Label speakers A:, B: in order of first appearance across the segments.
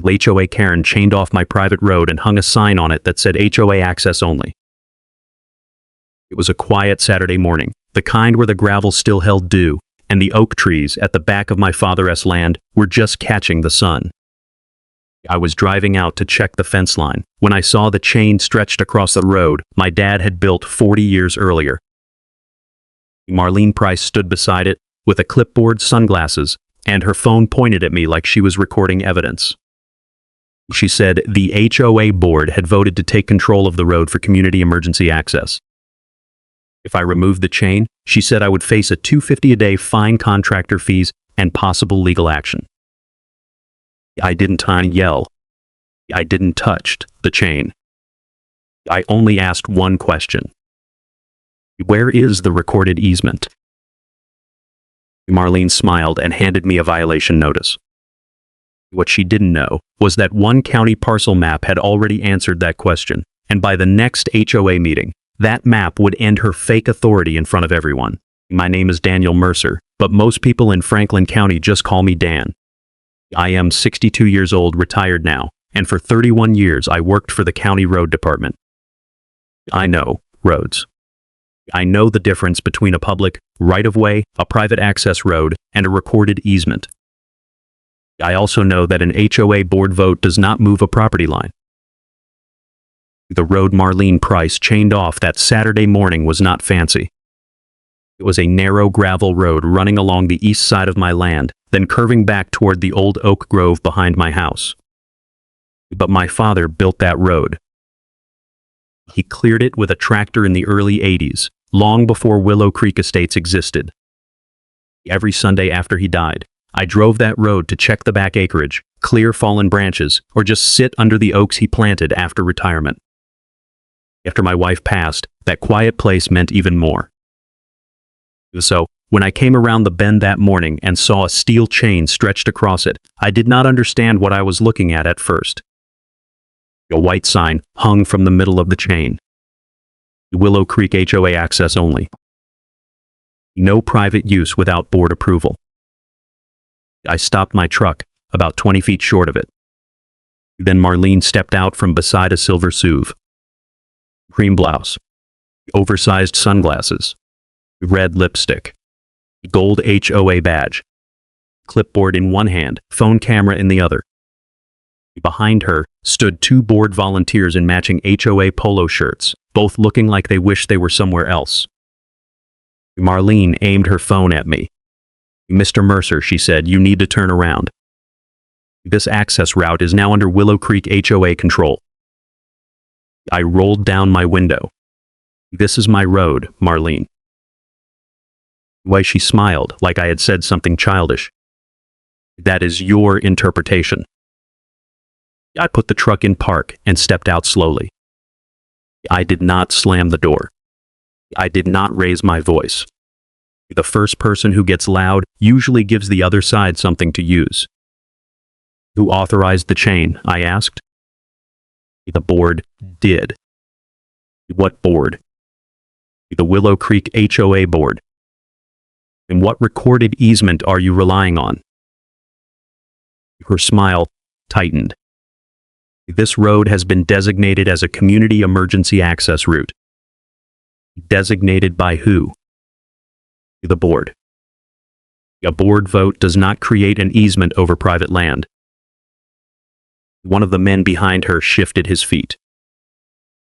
A: HOA Karen chained off my private road and hung a sign on it that said HOA access only. It was a quiet Saturday morning, the kind where the gravel still held dew, and the oak trees at the back of my father's land were just catching the sun. I was driving out to check the fence line when I saw the chain stretched across the road my dad had built 40 years earlier. Marlene Price stood beside it with a clipboard, sunglasses, and her phone pointed at me like she was recording evidence. She said the HOA board had voted to take control of the road for community emergency access. If I removed the chain, she said I would face a $250 a day fine, contractor fees, and possible legal action. I didn't yell. I didn't touch the chain. I only asked one question. Where is the recorded easement? Marlene smiled and handed me a violation notice. What she didn't know was that one county parcel map had already answered that question, and by the next HOA meeting, that map would end her fake authority in front of everyone. My name is Daniel Mercer, but most people in Franklin County just call me Dan. I am 62 years old, retired now, and for 31 years I worked for the county road department. I know roads. I know the difference between a public right-of-way, a private access road, and a recorded easement. I also know that an HOA board vote does not move a property line. The road Marlene Price chained off that Saturday morning was not fancy. It was a narrow gravel road running along the east side of my land, then curving back toward the old oak grove behind my house. But my father built that road. He cleared it with a tractor in the early 80s, long before Willow Creek Estates existed. Every Sunday after he died, I drove that road to check the back acreage, clear fallen branches, or just sit under the oaks he planted after retirement. After my wife passed, that quiet place meant even more. So, when I came around the bend that morning and saw a steel chain stretched across it, I did not understand what I was looking at first. A white sign hung from the middle of the chain. Willow Creek HOA access only. No private use without board approval. I stopped my truck, about 20 feet short of it. Then Marlene stepped out from beside a silver SUV. Cream blouse. Oversized sunglasses. Red lipstick. Gold HOA badge. Clipboard in one hand, phone camera in the other. Behind her stood two board volunteers in matching HOA polo shirts, both looking like they wished they were somewhere else. Marlene aimed her phone at me. "Mr. Mercer," she said, "you need to turn around. This access route is now under Willow Creek HOA control." I rolled down my window. "This is my road, Marlene." Why, she smiled like I had said something childish. "That is your interpretation." I put the truck in park and stepped out slowly. I did not slam the door. I did not raise my voice. The first person who gets loud usually gives the other side something to use. "Who authorized the chain?" I asked. "The board did." "What board?" "The Willow Creek HOA board." "And what recorded easement are you relying on?" Her smile tightened. "This road has been designated as a community emergency access route." "Designated by who?" "The board." "A board vote does not create an easement over private land." One of the men behind her shifted his feet.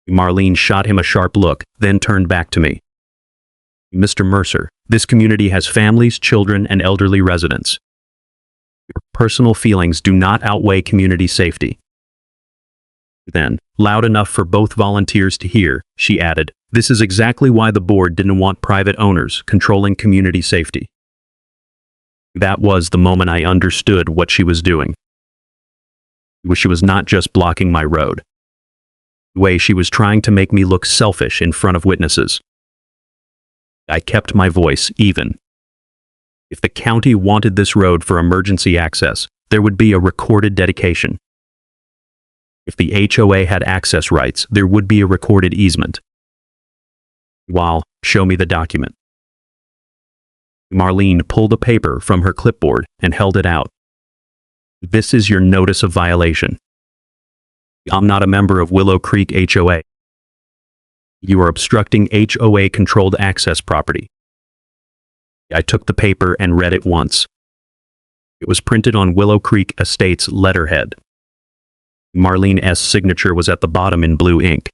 A: Marlene shot him a sharp look, then turned back to me. "Mr. Mercer, this community has families, children, and elderly residents. Your personal feelings do not outweigh community safety." Then, loud enough for both volunteers to hear, she added, "This is exactly why the board didn't want private owners controlling community safety." That was the moment I understood what she was doing. She was not just blocking my road. The way she was trying to make me look selfish in front of witnesses. I kept my voice even. If the county wanted this road for emergency access, there would be a recorded dedication. If the HOA had access rights, there would be a recorded easement. "Well, show me the document." Marlene pulled a paper from her clipboard and held it out. This is your notice of violation. I'm not a member of Willow Creek HOA. You are obstructing HOA-controlled access property. I took the paper and read it once. It was printed on Willow Creek Estates letterhead. Marlene S.'s signature was at the bottom in blue ink.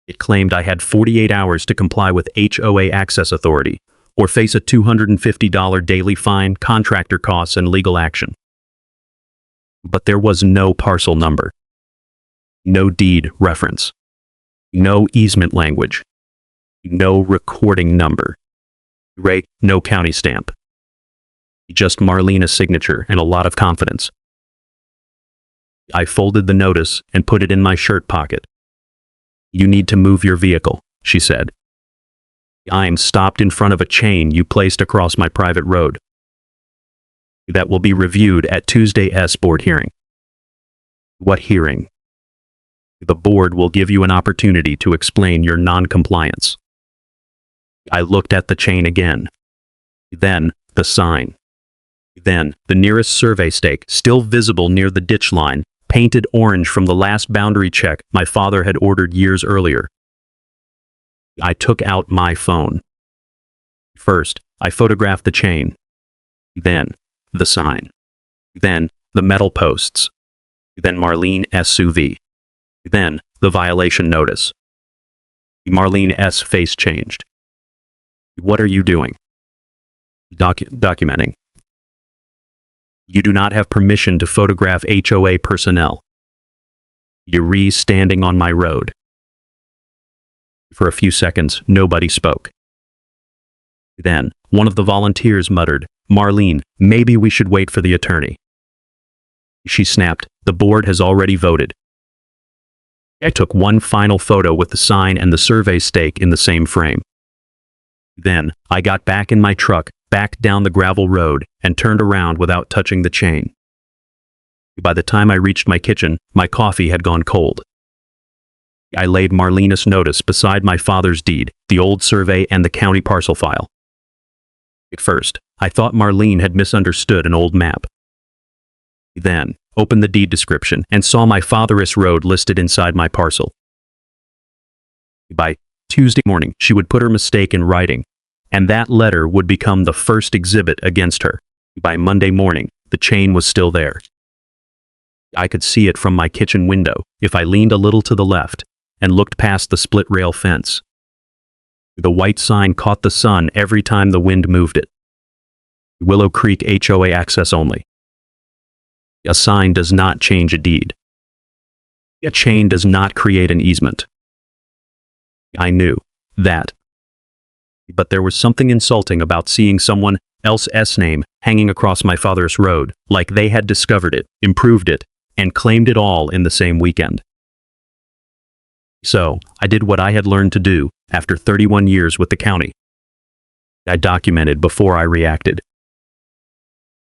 A: It claimed I had 48 hours to comply with HOA Access Authority, or face a $250 daily fine, contractor costs, and legal action. But there was no parcel number, no deed reference, no easement language, no recording number, no county stamp. Just Marlene's signature and a lot of confidence. I folded the notice and put it in my shirt pocket. You need to move your vehicle, she said. I am stopped in front of a chain you placed across my private road. That will be reviewed at Tuesday's board hearing. What hearing? The board will give you an opportunity to explain your non-compliance. I looked at the chain again. Then the sign. Then the nearest survey stake, still visible near the ditch line, painted orange from the last boundary check my father had ordered years earlier. I took out my phone. First, I photographed the chain. Then, the sign. Then, the metal posts. Then Marlene SUV. Then, the violation notice. Marlene S. face changed. What are you doing? Documenting. You do not have permission to photograph HOA personnel. You're standing on my road. For a few seconds, nobody spoke. Then, one of the volunteers muttered, Marlene, maybe we should wait for the attorney. She snapped, the board has already voted. I took one final photo with the sign and the survey stake in the same frame. Then, I got back in my truck, backed down the gravel road, and turned around without touching the chain. By the time I reached my kitchen, my coffee had gone cold. I laid Marlene's notice beside my father's deed, the old survey, and the county parcel file. At first, I thought Marlene had misunderstood an old map. Then, opened the deed description and saw my father's road listed inside my parcel. By Tuesday morning, she would put her mistake in writing, and that letter would become the first exhibit against her. By Monday morning, the chain was still there. I could see it from my kitchen window if I leaned a little to the left and looked past the split rail fence. The white sign caught the sun every time the wind moved it. Willow Creek HOA access only. A sign does not change a deed. A chain does not create an easement. I knew that. But there was something insulting about seeing someone else's name hanging across my father's road, like they had discovered it, improved it, and claimed it all in the same weekend. So, I did what I had learned to do after 31 years with the county. I documented before I reacted.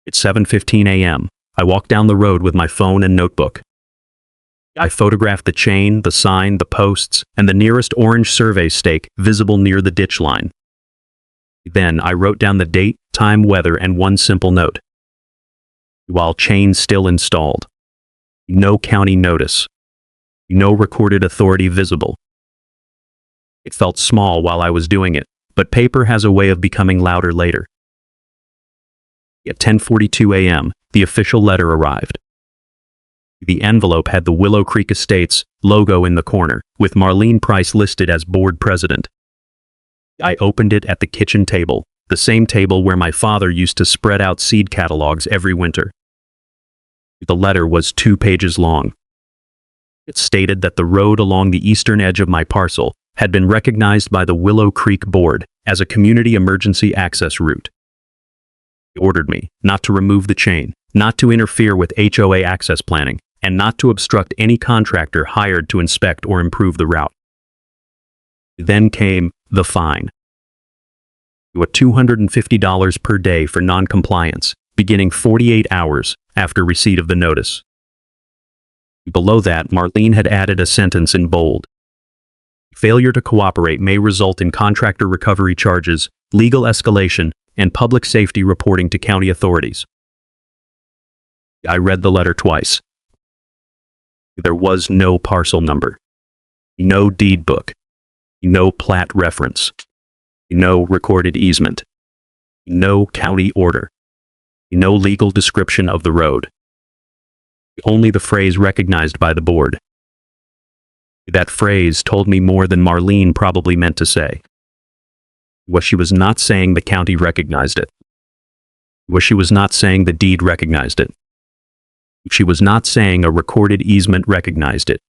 A: At 7:15 a.m., I walked down the road with my phone and notebook. I photographed the chain, the sign, the posts, and the nearest orange survey stake visible near the ditch line. Then I wrote down the date, time, weather, and one simple note. While chain still installed. No county notice. No recorded authority visible. It felt small while I was doing it, but paper has a way of becoming louder later. At 10:42 a.m., the official letter arrived. The envelope had the Willow Creek Estates logo in the corner, with Marlene Price listed as board president. I opened it at the kitchen table, the same table where my father used to spread out seed catalogs every winter. The letter was 2 pages long. It stated that the road along the eastern edge of my parcel had been recognized by the Willow Creek Board as a community emergency access route. It ordered me not to remove the chain, not to interfere with HOA access planning, and not to obstruct any contractor hired to inspect or improve the route. Then came the fine. $250 per day for non-compliance, beginning 48 hours after receipt of the notice. Below that, Marlene had added a sentence in bold. Failure to cooperate may result in contractor recovery charges, legal escalation, and public safety reporting to county authorities. I read the letter twice. There was no parcel number, no deed book, no plat reference, no recorded easement, no county order, no legal description of the road. Only the phrase recognized by the board. That phrase told me more than Marlene probably meant to say. Was she was not saying the county recognized it. Was she was not saying the deed recognized it. She was not saying a recorded easement recognized it.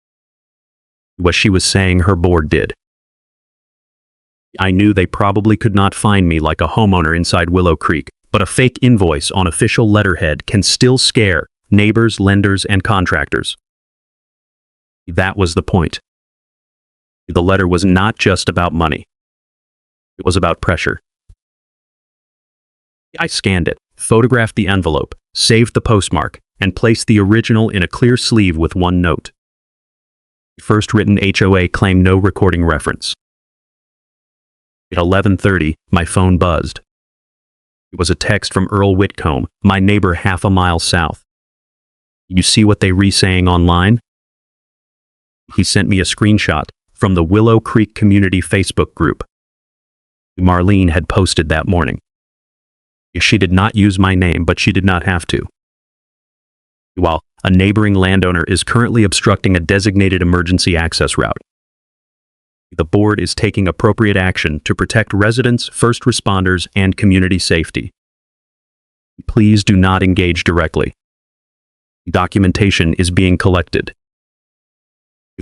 A: What she was saying her board did. I knew they probably could not find me like a homeowner inside Willow Creek, but a fake invoice on official letterhead can still scare neighbors, lenders, and contractors. That was the point. The letter was not just about money. It was about pressure. I scanned it, photographed the envelope, saved the postmark, and placed the original in a clear sleeve with one note. First written HOA claim no recording reference. At 11:30, my phone buzzed. It was a text from Earl Whitcomb, my neighbor half a mile south. You see what they re-saying online? He sent me a screenshot from the Willow Creek Community Facebook group. Marlene had posted that morning. She did not use my name, but she did not have to. While a neighboring landowner is currently obstructing a designated emergency access route, the board is taking appropriate action to protect residents, first responders, and community safety. Please do not engage directly. Documentation is being collected.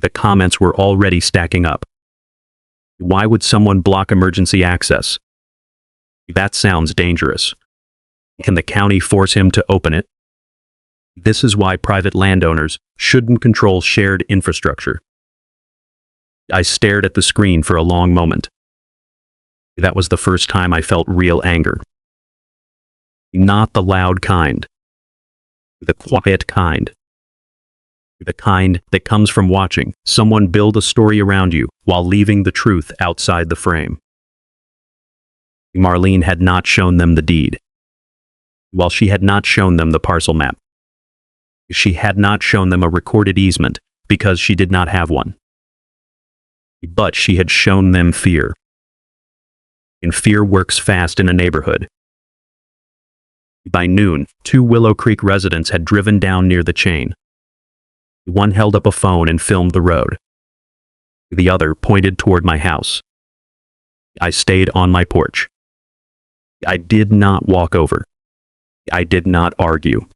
A: The comments were already stacking up. Why would someone block emergency access? That sounds dangerous. Can the county force him to open it? This is why private landowners shouldn't control shared infrastructure. I stared at the screen for a long moment. That was the first time I felt real anger. Not the loud kind. The quiet kind. The kind that comes from watching someone build a story around you while leaving the truth outside the frame. Marlene had not shown them the deed. While she had not shown them the parcel map. She had not shown them a recorded easement because she did not have one. But she had shown them fear. And fear works fast in a neighborhood. By noon, 2 Willow Creek residents had driven down near the chain. One held up a phone and filmed the road. The other pointed toward my house. I stayed on my porch. I did not walk over. I did not argue.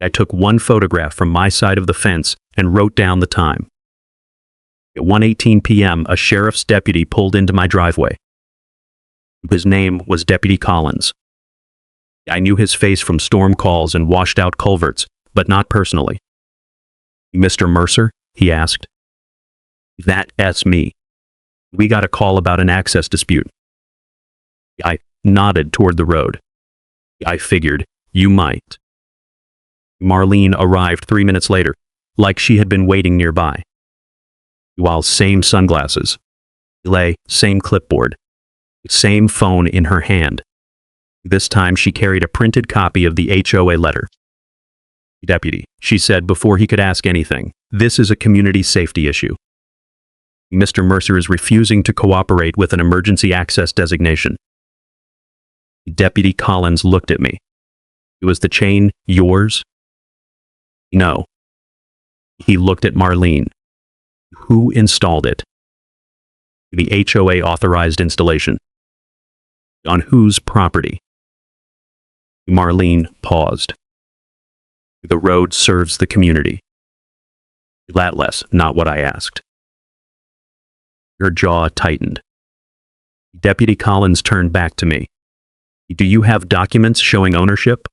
A: I took one photograph from my side of the fence and wrote down the time. At 1:18 p.m., a sheriff's deputy pulled into my driveway. His name was Deputy Collins. I knew his face from storm calls and washed-out culverts, but not personally. "Mr. Mercer?" he asked. "That's me. We got a call about an access dispute." I nodded toward the road. I figured, you might. Marlene arrived 3 minutes later, like she had been waiting nearby. While same sunglasses, same clipboard, same phone in her hand. This time she carried a printed copy of the HOA letter. "Deputy," she said before he could ask anything, "this is a community safety issue. Mr. Mercer is refusing to cooperate with an emergency access designation." Deputy Collins looked at me. "Was the chain yours?" "No." He looked at Marlene. "Who installed it?" "The HOA authorized installation." "On whose property?" Marlene paused. "The road serves the community." That less, not what I asked. Her jaw tightened. Deputy Collins turned back to me. "Do you have documents showing ownership?"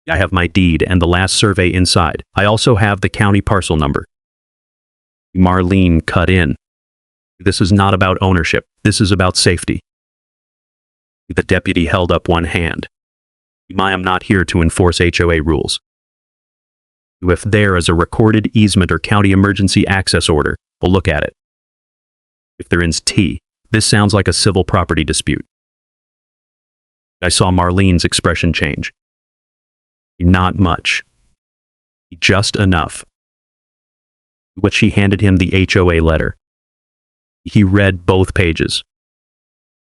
A: "I have my deed and the last survey inside. I also have the county parcel number." Marlene cut in. "This is not about ownership. This is about safety." The deputy held up one hand. "I am not here to enforce HOA rules. If there is a recorded easement or county emergency access order, we'll look at it. If there is this sounds like a civil property dispute." I saw Marlene's expression change. Not much. Just enough. But she handed him the HOA letter. He read both pages.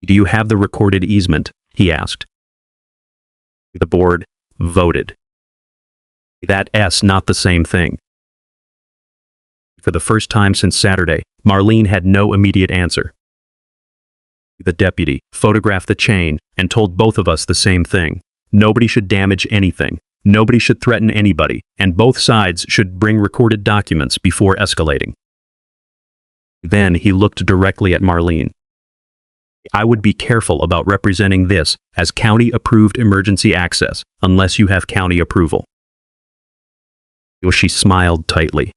A: Do you have the recorded easement? He asked. The board voted. That's not the same thing. For the first time since Saturday, Marlene had no immediate answer. The deputy photographed the chain and told both of us the same thing. Nobody should damage anything. Nobody should threaten anybody, and both sides should bring recorded documents before escalating. Then he looked directly at Marlene. I would be careful about representing this as county-approved emergency access unless you have county approval. She smiled tightly.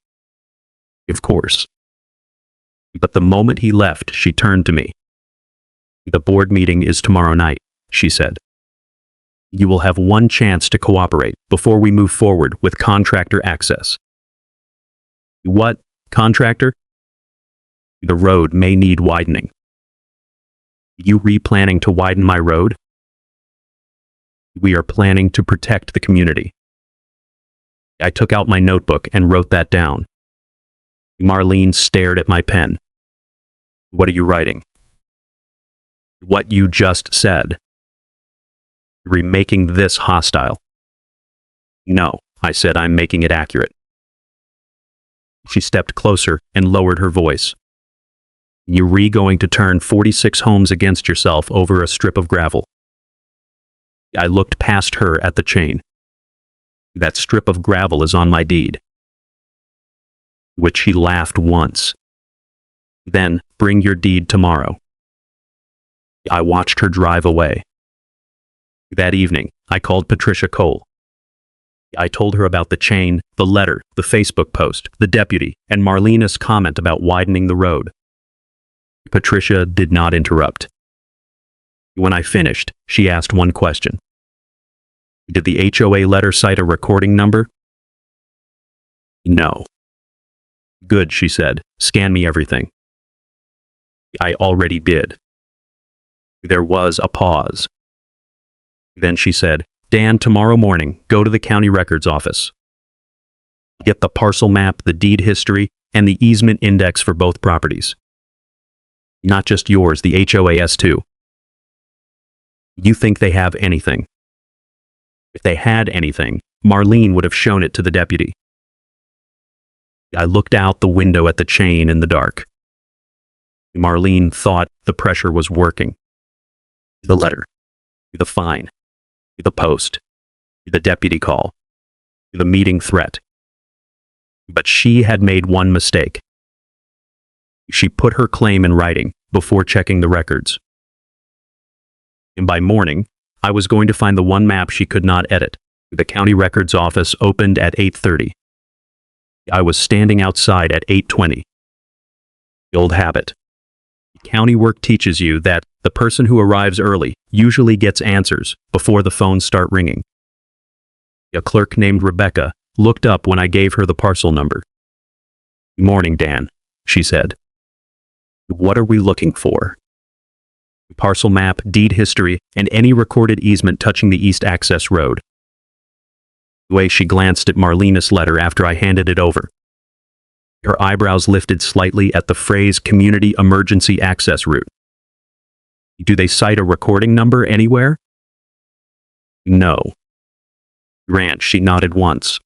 A: Of course. But the moment he left, she turned to me. The board meeting is tomorrow night, she said. You will have one chance to cooperate before we move forward with contractor access. What, contractor? The road may need widening. You planning to widen my road? We are planning to protect the community. I took out my notebook and wrote that down. Marlene stared at my pen. What are you writing? What you just said. Remaking this hostile. No, I said, I'm making it accurate. She stepped closer and lowered her voice. You're going to turn 46 homes against yourself over a strip of gravel. I looked past her at the chain. That strip of gravel is on my deed. Which she laughed once. Then, bring your deed tomorrow. I watched her drive away. That evening, I called Patricia Cole. I told her about the chain, the letter, the Facebook post, the deputy, and Marlene's comment about widening the road. Patricia did not interrupt. When I finished, she asked one question. Did the HOA letter cite a recording number? No. Good, she said. Scan me everything. I already did. There was a pause. Then she said, Dan, tomorrow morning, go to the county records office. Get the parcel map, the deed history, and the easement index for both properties. Not just yours, the HOA's too. You think they have anything? If they had anything, Marlene would have shown it to the deputy. I looked out the window at the chain in the dark. Marlene thought the pressure was working. The letter, the fine, the post, the deputy call, the meeting threat. But she had made one mistake. She put her claim in writing before checking the records. And by morning, I was going to find the one map she could not edit. The county records office opened at 8:30. I was standing outside at 8:20. The old habit. County work teaches you that the person who arrives early usually gets answers before the phones start ringing. A clerk named Rebecca looked up when I gave her the parcel number. Morning, Dan, she said. What are we looking for? Parcel map, deed history, and any recorded easement touching the east access road. The way she glanced at Marlene's letter after I handed it over. Her eyebrows lifted slightly at the phrase community emergency access route. Do they cite a recording number anywhere? No. Ranch, she nodded once.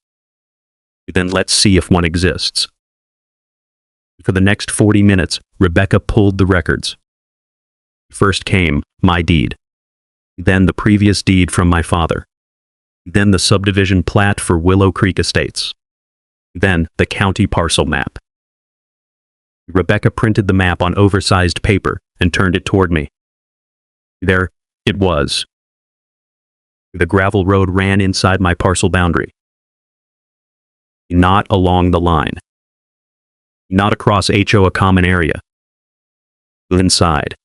A: Then let's see if one exists. For the next 40 minutes, Rebecca pulled the records. First came my deed. Then the previous deed from my father. Then the subdivision plat for Willow Creek Estates. Then the county parcel map. Rebecca printed the map on oversized paper and turned it toward me. There it was. The gravel road ran inside my parcel boundary. Not along the line. Not across HOA common area. Inside.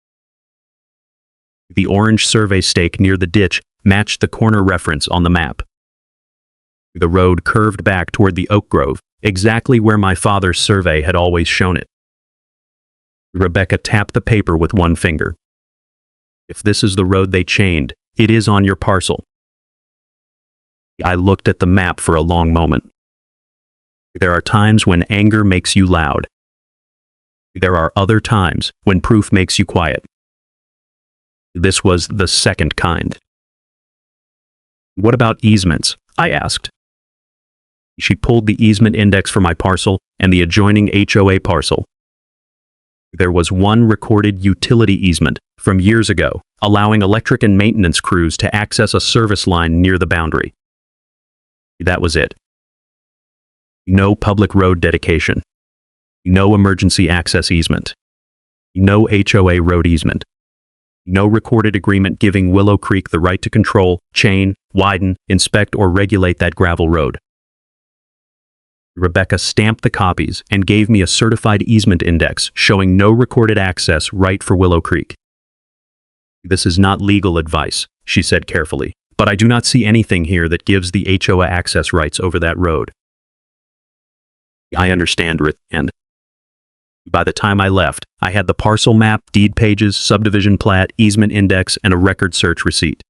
A: The orange survey stake near the ditch matched the corner reference on the map. The road curved back toward the oak grove, exactly where my father's survey had always shown it. Rebecca tapped the paper with one finger. If this is the road they chained, it is on your parcel. I looked at the map for a long moment. There are times when anger makes you loud. There are other times when proof makes you quiet. This was the second kind. What about easements? I asked. She pulled the easement index for my parcel and the adjoining HOA parcel. There was one recorded utility easement from years ago, allowing electric and maintenance crews to access a service line near the boundary. That was it. No public road dedication. No emergency access easement. No HOA road easement. No recorded agreement giving Willow Creek the right to control, chain, widen, inspect, or regulate that gravel road. Rebecca stamped the copies and gave me a certified easement index showing no recorded access right for Willow Creek. This is not legal advice, she said carefully, but I do not see anything here that gives the HOA access rights over that road. I understand, and by the time I left, I had the parcel map, deed pages, subdivision plat, easement index, and a record search receipt.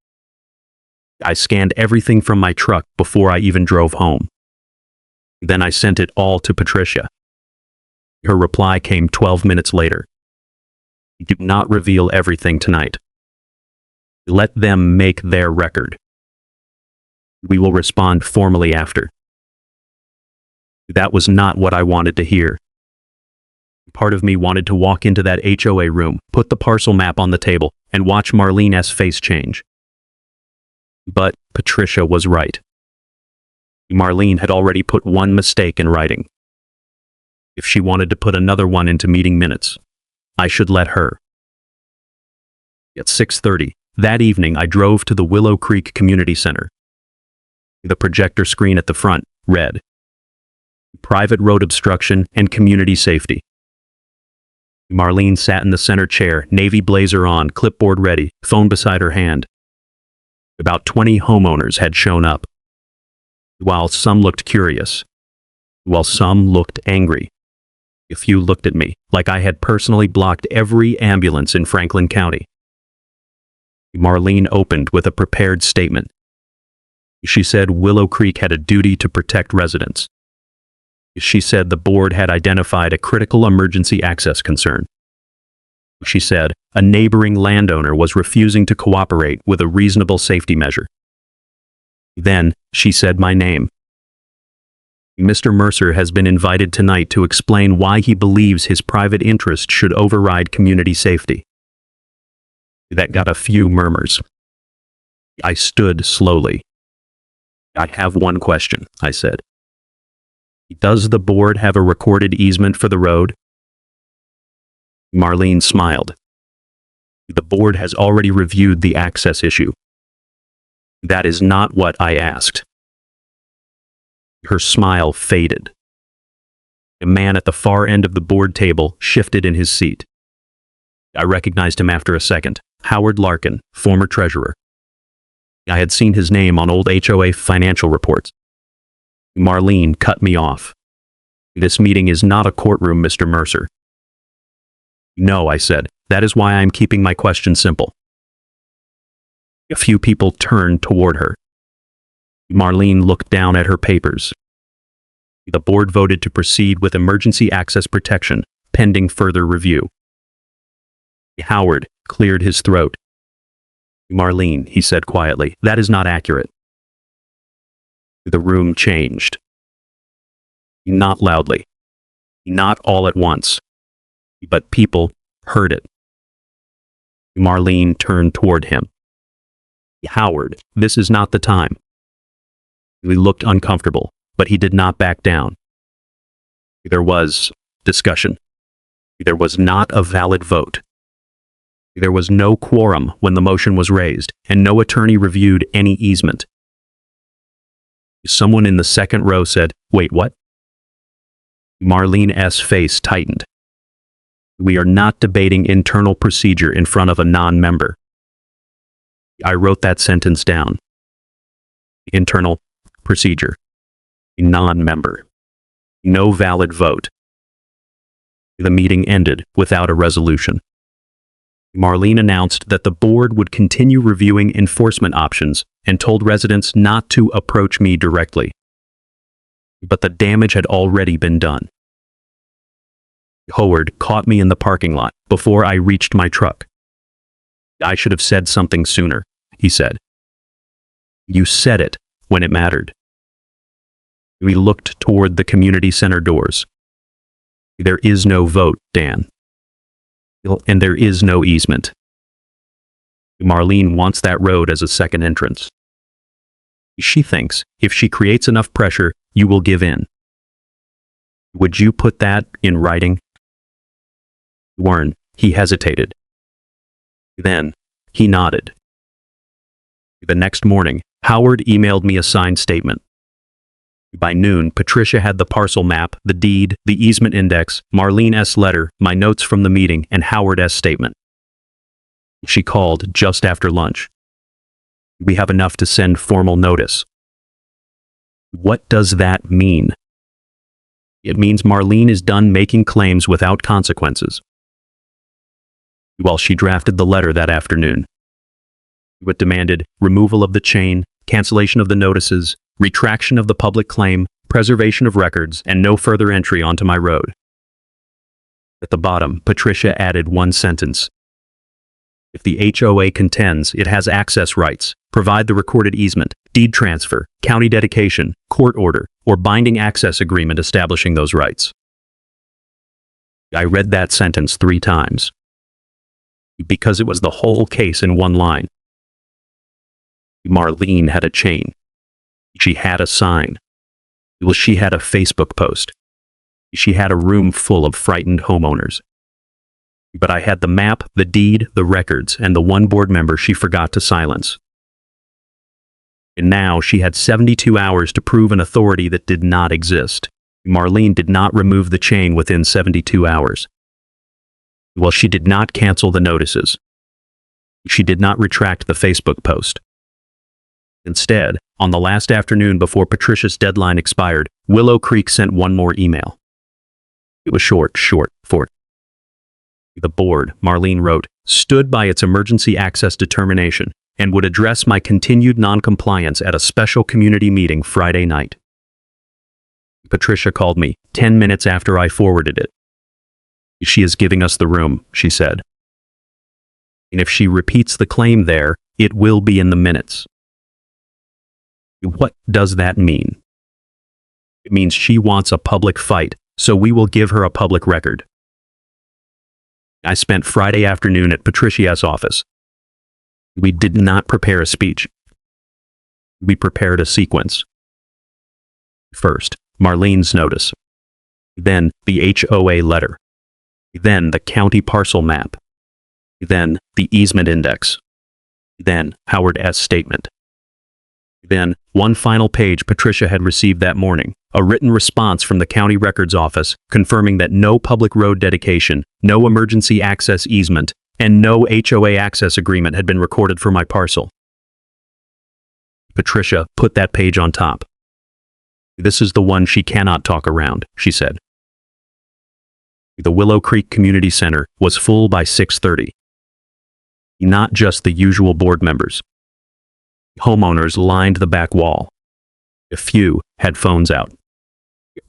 A: I scanned everything from my truck before I even drove home. Then I sent it all to Patricia. Her reply came 12 minutes later. Do not reveal everything tonight. Let them make their record. We will respond formally after. That was not what I wanted to hear. Part of me wanted to walk into that HOA room, put the parcel map on the table, and watch Marlene's face change. But Patricia was right. Marlene had already put one mistake in writing. If she wanted to put another one into meeting minutes, I should let her. At 6:30 that evening, I drove to the Willow Creek Community Center. The projector screen at the front read, "Private road obstruction and community safety." Marlene sat in the center chair, navy blazer on, clipboard ready, phone beside her hand. About 20 homeowners had shown up. While some looked curious, while some looked angry, a few looked at me like I had personally blocked every ambulance in Franklin County. Marlene opened with a prepared statement. She said Willow Creek had a duty to protect residents. She said the board had identified a critical emergency access concern. She said a neighboring landowner was refusing to cooperate with a reasonable safety measure. Then she said my name. Mr. Mercer has been invited tonight to explain why he believes his private interest should override community safety. That got a few murmurs. I stood slowly. I have one question, I said. Does the board have a recorded easement for the road? Marlene smiled. The board has already reviewed the access issue. That is not what I asked. Her smile faded. A man at the far end of the board table shifted in his seat. I recognized him after a second. Howard Larkin, former treasurer. I had seen his name on old HOA financial reports. Marlene cut me off. This meeting is not a courtroom, Mr. Mercer. No, I said. That is why I am keeping my question simple. A few people turned toward her. Marlene looked down at her papers. The board voted to proceed with emergency access protection, pending further review. Howard cleared his throat. Marlene, he said quietly, that is not accurate. The room changed. Not loudly. Not all at once. But people heard it. Marlene turned toward him. Howard, this is not the time. He looked uncomfortable, but he did not back down. There was discussion. There was not a valid vote. There was no quorum when the motion was raised, and no attorney reviewed any easement. Someone in the second row said, "Wait, what?" Marlene's face tightened. We are not debating internal procedure in front of a non-member. I wrote that sentence down. Internal procedure. Non-member. No valid vote. The meeting ended without a resolution. Marlene announced that the board would continue reviewing enforcement options and told residents not to approach me directly. But the damage had already been done. Howard caught me in the parking lot before I reached my truck. I should have said something sooner, he said. You said it when it mattered. We looked toward the community center doors. There is no vote, Dan. And there is no easement. Marlene wants that road as a second entrance. She thinks if she creates enough pressure, you will give in. Would you put that in writing? Warren, he hesitated. Then, he nodded. The next morning, Howard emailed me a signed statement. By noon, Patricia had the parcel map, the deed, the easement index, Marlene S. letter, my notes from the meeting, and Howard S. statement. She called just after lunch. We have enough to send formal notice. What does that mean? It means Marlene is done making claims without consequences. Well, she drafted the letter that afternoon. It demanded removal of the chain, cancellation of the notices, retraction of the public claim, preservation of records, and no further entry onto my road. At the bottom, Patricia added one sentence. If the HOA contends it has access rights, provide the recorded easement, deed transfer, county dedication, court order, or binding access agreement establishing those rights. I read that sentence 3 times. Because it was the whole case in one line. Marlene had a chain. She had a sign. Well, she had a Facebook post. She had a room full of frightened homeowners. But I had the map, the deed, the records, and the one board member she forgot to silence. And now she had 72 hours to prove an authority that did not exist. Marlene did not remove the chain within 72 hours. Well, she did not cancel the notices. She did not retract the Facebook post. Instead, on the last afternoon before Patricia's deadline expired, Willow Creek sent one more email. It was short. The board, Marlene wrote, stood by its emergency access determination and would address my continued noncompliance at a special community meeting Friday night. Patricia called me 10 minutes after I forwarded it. She is giving us the room, she said. And if she repeats the claim there, it will be in the minutes. What does that mean? It means she wants a public fight, so we will give her a public record. I spent Friday afternoon at Patricia's office. We did not prepare a speech. We prepared a sequence. First, Marlene's notice. Then, the HOA letter. Then, the county parcel map. Then, the easement index. Then, Howard S. statement. Then, one final page Patricia had received that morning, a written response from the county records office confirming that no public road dedication, no emergency access easement, and no HOA access agreement had been recorded for my parcel. Patricia put that page on top. This is the one she cannot talk around, she said. The Willow Creek Community Center was full by 6:30. Not just the usual board members. Homeowners lined the back wall. A few had phones out.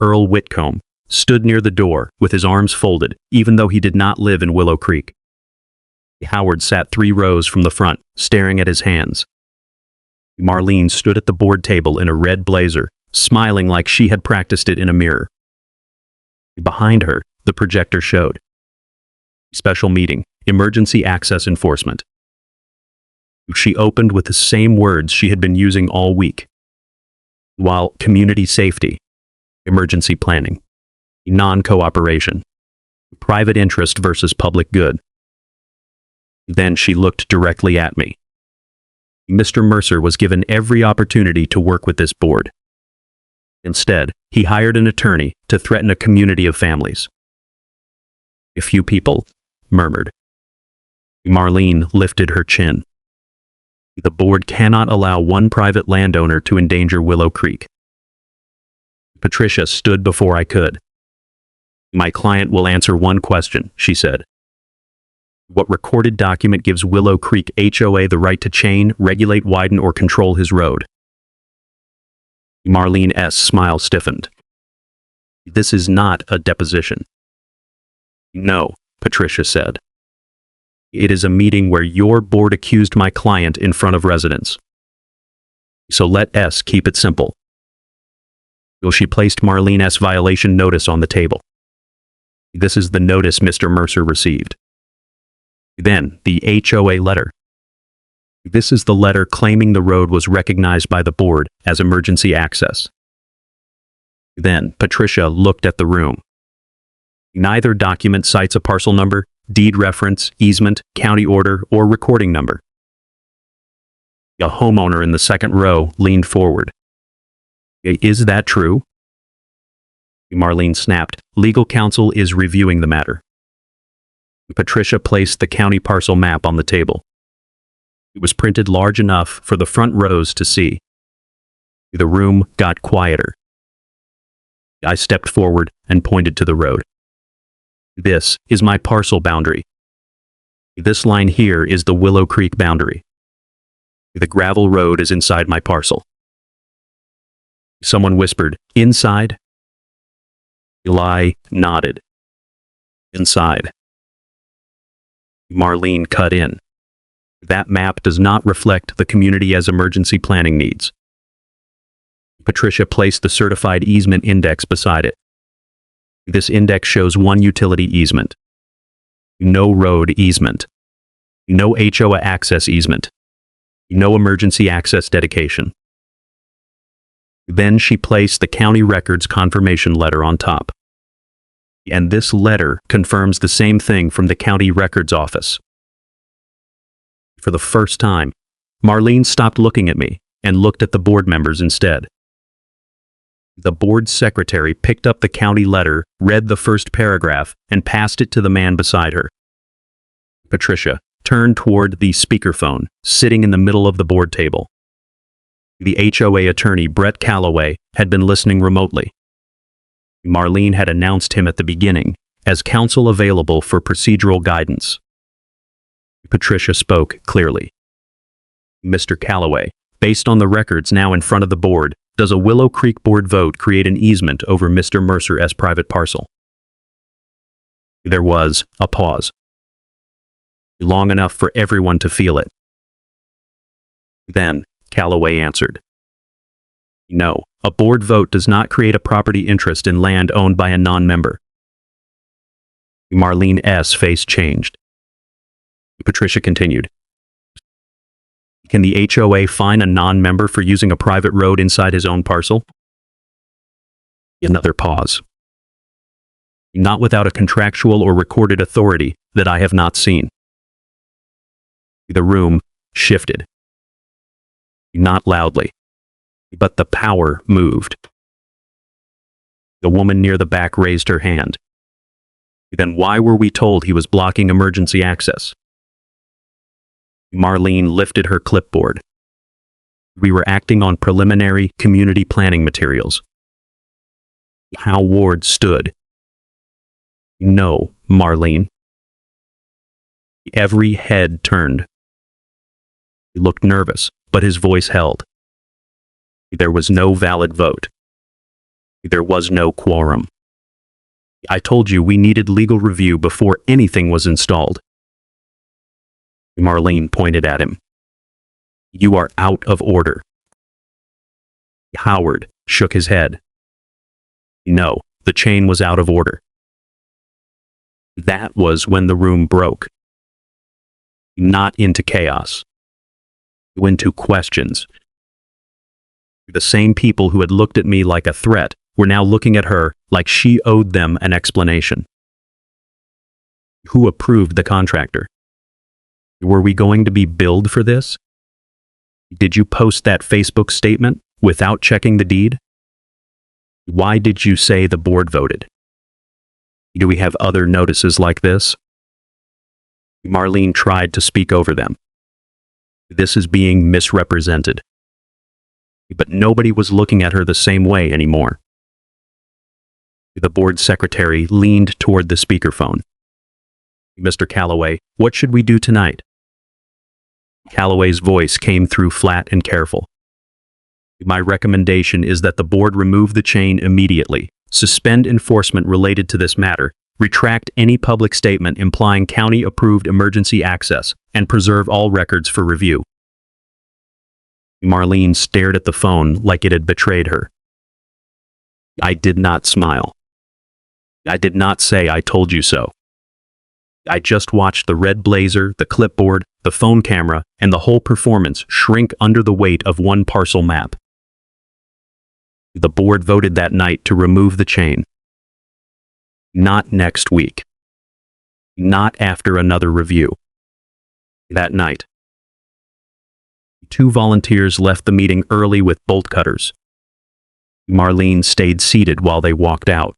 A: Earl Whitcomb stood near the door with his arms folded, even though he did not live in Willow Creek. Howard sat 3 rows from the front, staring at his hands. Marlene stood at the board table in a red blazer, smiling like she had practiced it in a mirror. Behind her, the projector showed. Special meeting, emergency access enforcement. She opened with the same words she had been using all week. While community safety, emergency planning, non-cooperation, private interest versus public good. Then she looked directly at me. Mr. Mercer was given every opportunity to work with this board. Instead, he hired an attorney to threaten a community of families. A few people murmured. Marlene lifted her chin. The board cannot allow one private landowner to endanger Willow Creek. Patricia stood before I could. My client will answer one question, she said. What recorded document gives Willow Creek HOA the right to chain, regulate, widen, or control his road? Marlene's smile stiffened. This is not a deposition. No, Patricia said. It is a meeting where your board accused my client in front of residents. So let us keep it simple. She placed Marlene's violation notice on the table. This is the notice Mr. Mercer received. Then, the HOA letter. This is the letter claiming the road was recognized by the board as emergency access. Then, Patricia looked at the room. Neither document cites a parcel number, deed reference, easement, county order, or recording number. A homeowner in the second row leaned forward. Is that true? Marlene snapped. Legal counsel is reviewing the matter. Patricia placed the county parcel map on the table. It was printed large enough for the front rows to see. The room got quieter. I stepped forward and pointed to the road. This is my parcel boundary. This line here is the Willow Creek boundary. The gravel road is inside my parcel. Someone whispered, inside? Eli nodded. Inside. Marlene cut in. That map does not reflect the community as emergency planning needs. Patricia placed the certified easement index beside it. This index shows one utility easement. No road easement. No HOA access easement. No emergency access dedication. Then she placed the county records confirmation letter on top. And this letter confirms the same thing from the county records office. For the first time, Marlene stopped looking at me and looked at the board members instead. The board secretary picked up the county letter, read the first paragraph, and passed it to the man beside her. Patricia turned toward the speakerphone, sitting in the middle of the board table. The HOA attorney, Brett Calloway, had been listening remotely. Marlene had announced him at the beginning as counsel available for procedural guidance. Patricia spoke clearly. Mr. Calloway, based on the records now in front of the board, does a Willow Creek board vote create an easement over Mr. Mercer's private parcel? There was a pause. Long enough for everyone to feel it. Then, Calloway answered. No, a board vote does not create a property interest in land owned by a non-member. Marlene's face changed. Patricia continued. Can the HOA fine a non-member for using a private road inside his own parcel? Another pause. Not without a contractual or recorded authority that I have not seen. The room shifted. Not loudly, but the power moved. The woman near the back raised her hand. Then why were we told he was blocking emergency access? Marlene lifted her clipboard. We were acting on preliminary community planning materials. How Ward stood. No, Marlene. Every head turned. He looked nervous, but his voice held. There was no valid vote. There was no quorum. I told you we needed legal review before anything was installed. Marlene pointed at him. You are out of order. Howard shook his head. No, the chain was out of order. That was when the room broke. Not into chaos. Into questions. The same people who had looked at me like a threat were now looking at her like she owed them an explanation. Who approved the contractor? Were we going to be billed for this? Did you post that Facebook statement without checking the deed? Why did you say the board voted? Do we have other notices like this? Marlene tried to speak over them. This is being misrepresented. But nobody was looking at her the same way anymore. The board secretary leaned toward the speakerphone. Mr. Calloway, what should we do tonight? Calloway's voice came through flat and careful. My recommendation is that the board remove the chain immediately, suspend enforcement related to this matter, retract any public statement implying county-approved emergency access, and preserve all records for review. Marlene stared at the phone like it had betrayed her. I did not smile. I did not say I told you so. I just watched the red blazer, the clipboard, the phone camera, and the whole performance shrink under the weight of one parcel map. The board voted that night to remove the chain. Not next week. Not after another review. That night. 2 volunteers left the meeting early with bolt cutters. Marlene stayed seated while they walked out.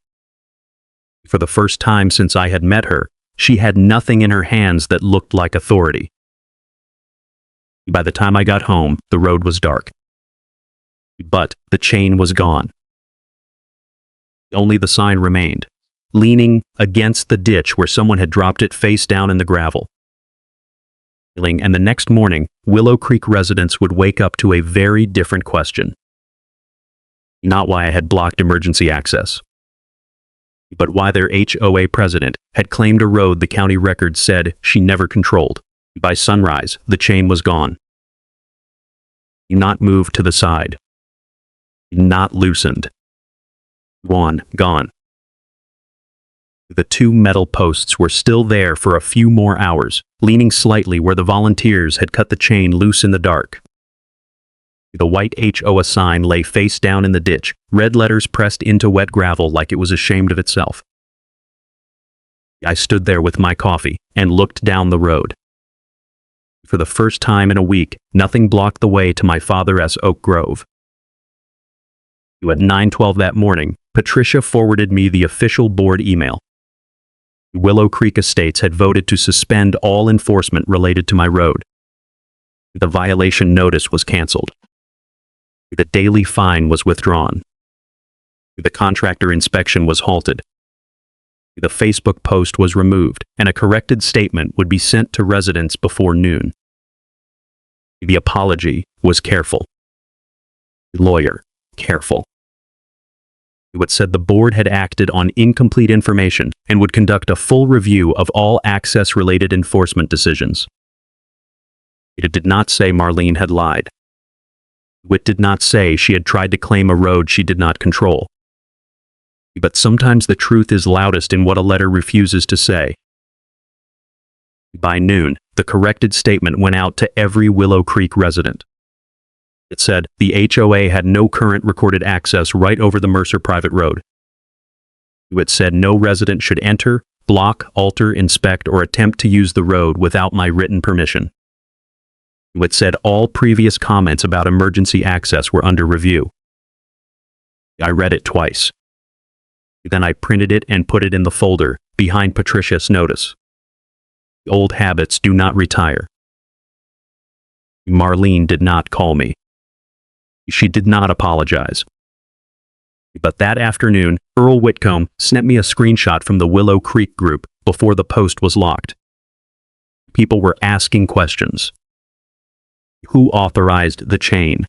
A: For the first time since I had met her, she had nothing in her hands that looked like authority. By the time I got home, the road was dark. But the chain was gone. Only the sign remained, leaning against the ditch where someone had dropped it face down in the gravel. And the next morning, Willow Creek residents would wake up to a very different question. Not why I had blocked emergency access, but why their HOA president had claimed a road the county records said she never controlled. By sunrise, the chain was gone. Not moved to the side. Not loosened. Gone. The 2 metal posts were still there for a few more hours, leaning slightly where the volunteers had cut the chain loose in the dark. The white HOA sign lay face down in the ditch, red letters pressed into wet gravel like it was ashamed of itself. I stood there with my coffee and looked down the road. For the first time in a week, nothing blocked the way to my father's Oak Grove. At 9:12 that morning, Patricia forwarded me the official board email. Willow Creek Estates had voted to suspend all enforcement related to my road. The violation notice was canceled. The daily fine was withdrawn. The contractor inspection was halted. The Facebook post was removed, and a corrected statement would be sent to residents before noon. The apology was careful. Lawyer, careful. It said the board had acted on incomplete information and would conduct a full review of all access-related enforcement decisions. It did not say Marlene had lied. It did not say she had tried to claim a road she did not control. But sometimes the truth is loudest in what a letter refuses to say. By noon, the corrected statement went out to every Willow Creek resident. It said the HOA had no current recorded access right over the Mercer private road. It said no resident should enter, block, alter, inspect, or attempt to use the road without my written permission. It said all previous comments about emergency access were under review. I read it twice. Then I printed it and put it in the folder behind Patricia's notice. Old habits do not retire. Marlene did not call me. She did not apologize. But that afternoon, Earl Whitcomb sent me a screenshot from the Willow Creek group before the post was locked. People were asking questions. Who authorized the chain?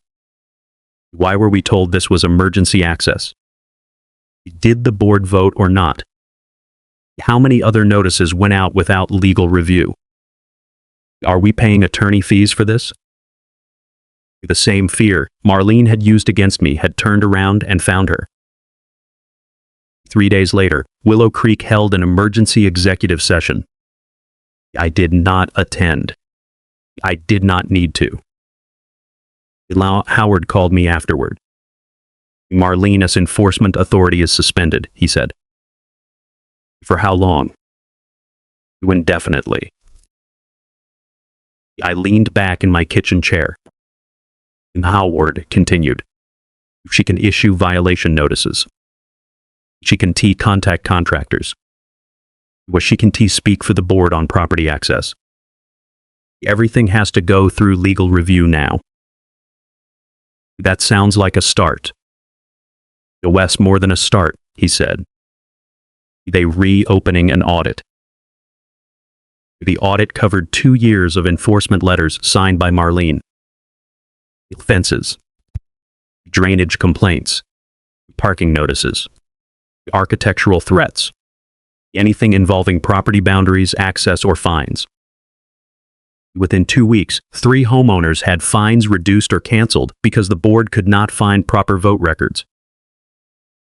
A: Why were we told this was emergency access? Did the board vote or not? How many other notices went out without legal review? Are we paying attorney fees for this? The same fear Marlene had used against me had turned around and found her. 3 days later, Willow Creek held an emergency executive session. I did not attend. I did not need to. Howard called me afterward. Marlene's enforcement authority is suspended, he said. For how long? Indefinitely. I leaned back in my kitchen chair. Howard continued. She can issue violation notices. She can contact contractors. She can speak for the board on property access. Everything has to go through legal review now. That sounds like a start. Wes, more than a start, he said. They reopening an audit. The audit covered 2 years of enforcement letters signed by Marlene. Fences, drainage complaints, parking notices, architectural threats, anything involving property boundaries, access, or fines. Within 2 weeks, 3 homeowners had fines reduced or canceled because the board could not find proper vote records.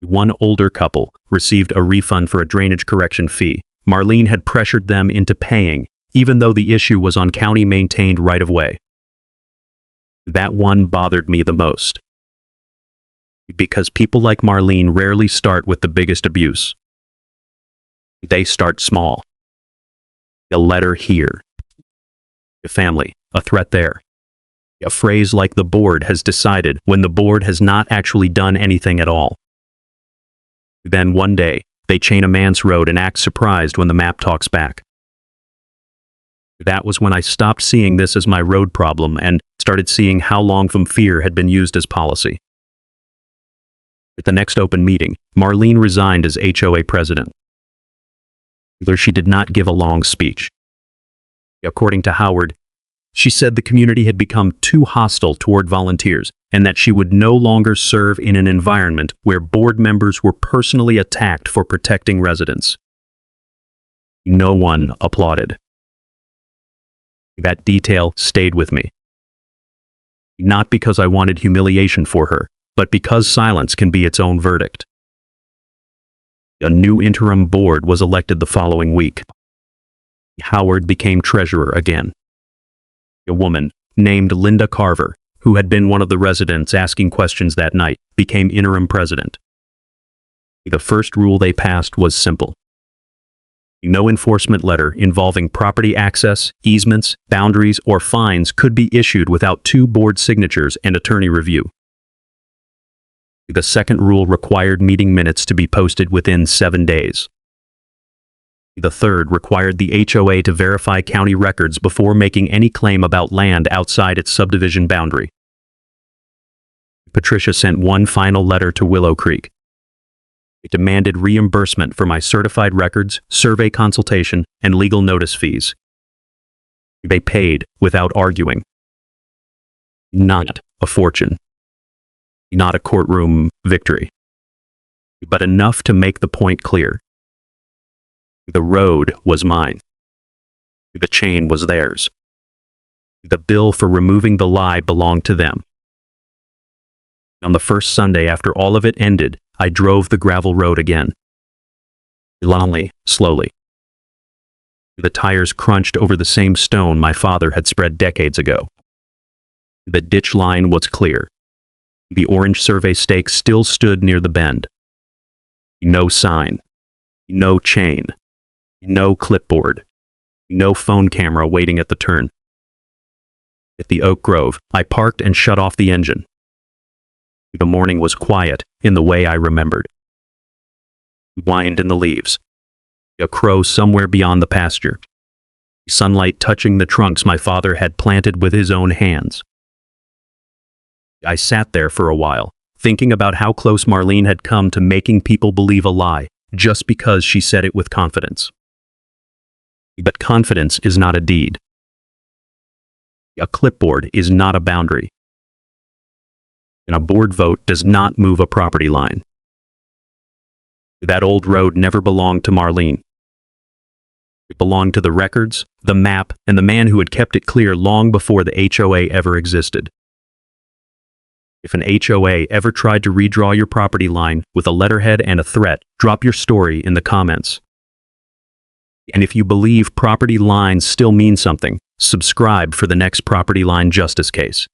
A: One older couple received a refund for a drainage correction fee. Marlene had pressured them into paying, even though the issue was on county-maintained right-of-way. That one bothered me the most, because people like Marlene rarely start with the biggest abuse. They start small. A letter here. A family, a threat there. A phrase like "the board has decided," when the board has not actually done anything at all. Then one day, they chain a man's road and act surprised when the map talks back. That was when I stopped seeing this as my road problem and started seeing how long from fear had been used as policy. At the next open meeting, Marlene resigned as HOA president. She did not give a long speech. According to Howard, she said the community had become too hostile toward volunteers and that she would no longer serve in an environment where board members were personally attacked for protecting residents. No one applauded. That detail stayed with me. Not because I wanted humiliation for her, but because silence can be its own verdict. A new interim board was elected the following week. Howard became treasurer again. A woman named Linda Carver, who had been one of the residents asking questions that night, became interim president. The first rule they passed was simple. No enforcement letter involving property access, easements, boundaries, or fines could be issued without 2 board signatures and attorney review. The second rule required meeting minutes to be posted within 7 days. The third required the HOA to verify county records before making any claim about land outside its subdivision boundary. Patricia sent one final letter to Willow Creek. It demanded reimbursement for my certified records, survey consultation, and legal notice fees. They paid without arguing. Not a fortune. Not a courtroom victory. But enough to make the point clear. The road was mine. The chain was theirs. The bill for removing the lie belonged to them. On the first Sunday after all of it ended, I drove the gravel road again. Lonely, slowly. The tires crunched over the same stone my father had spread decades ago. The ditch line was clear. The orange survey stake still stood near the bend. No sign. No chain. No clipboard. No phone camera waiting at the turn. At the Oak Grove, I parked and shut off the engine. The morning was quiet in the way I remembered. Whined in the leaves. A crow somewhere beyond the pasture. Sunlight touching the trunks my father had planted with his own hands. I sat there for a while, thinking about how close Marlene had come to making people believe a lie, just because she said it with confidence. But confidence is not a deed. A clipboard is not a boundary. And a board vote does not move a property line. That old road never belonged to Marlene. It belonged to the records, the map, and the man who had kept it clear long before the HOA ever existed. If an HOA ever tried to redraw your property line with a letterhead and a threat, drop your story in the comments. And if you believe property lines still mean something, subscribe for the next property line justice case.